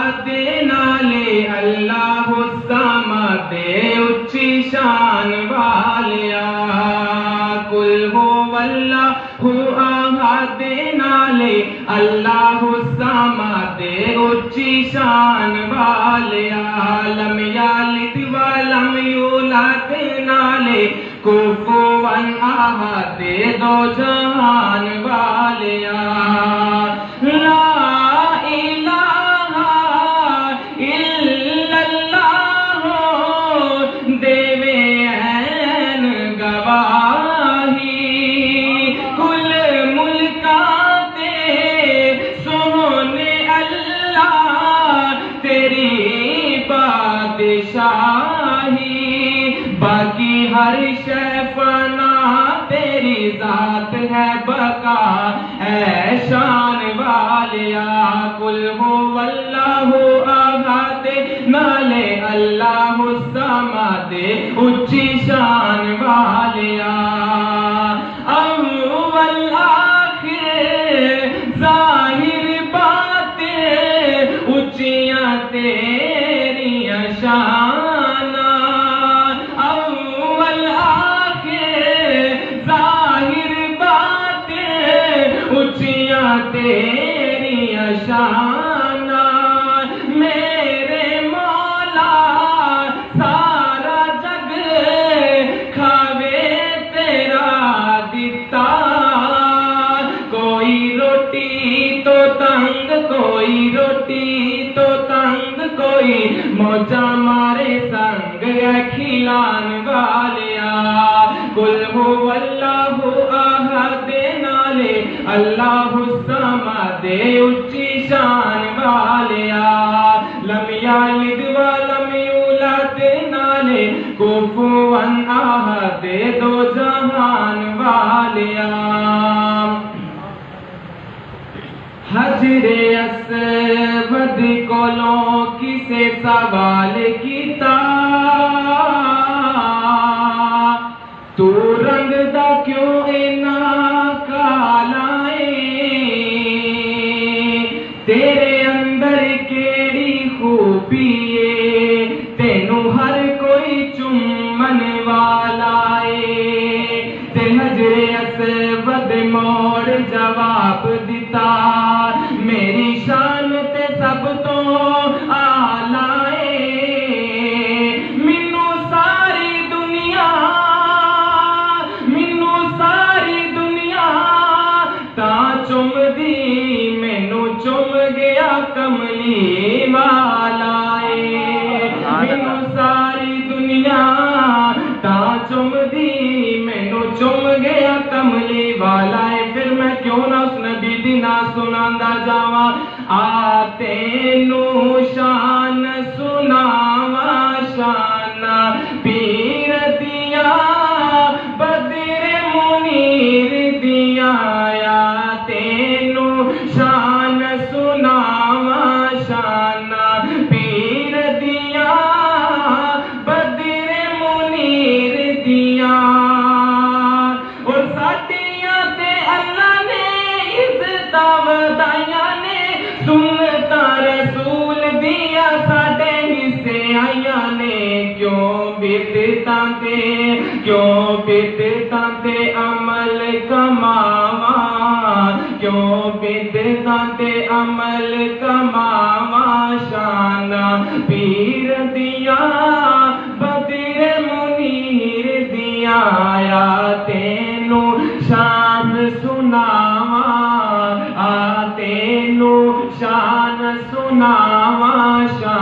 احد نالے اللہ الصمد اچھی شان والیا قل هو اللہ احد نالے اللہ الصمد اچھی شان والیا لم یلد ولم یولد نالے کفوا احد دو جہان والیا لا الہ الا اللہ دیوے این گواہی کل ملکاں تے سونے اللہ تیری بادشاہی باقی ہر شے فنا تیری ذات ہے بقا اے شان والیا قل هو اللہ احد نالے اللہ الصمد اچھی شان والیا اول آخر ظاہر باتیں اچھیاں تیریاں شان اول آخر ظاہر باتیں اچھیاں تیریاں شان میرے مولا سارا جگ کھاوے تیرا دتا کوئی روٹی تو تنگ کوئی روٹی تو تنگ کوئی موجہ مارے سنگ ہے کھلان والیا قل هو اللہ احد نالے اللہ الصمد اچھی شان والیا لم یلد ولم یولد نالے کفوا احد دو جہان والیا حجر اسود کولوں کسے سوال کیتا تو رنگ دا کیوں اینا کالا تیرے اندر کیڑی خوبی ہے تینوں ہر کوئی چمن والا ہے تے حجر اسود موڑ جواب دیتا میری شان تے سب تو آلہ مینو ساری دنیا تا چم دی مینو چم گیا کملی والا مینو ساری دنیا تا چم دی مینو چم گیا کملی والا پھر میں کیوں نہ اس نبی دی نا سناندا جاواں آ تینوں شان سناواں شان پیر دیا بدر منیر دیا یا تینوں شان سناواں شان پیر دیا بدر منیر دیا اور ساتھیاں تے اللہ نے عزتاں ودائیاں نے سنتا رسول دیا ساڈے حصے آئیاں نے کیوں بدعتاں تے عمل کماواں کیوں بدعتاں تے عمل کماواں شان پیر دیا بدر منیر دیا یا تینوں شان سناواں آ تینوں شان سناواں شان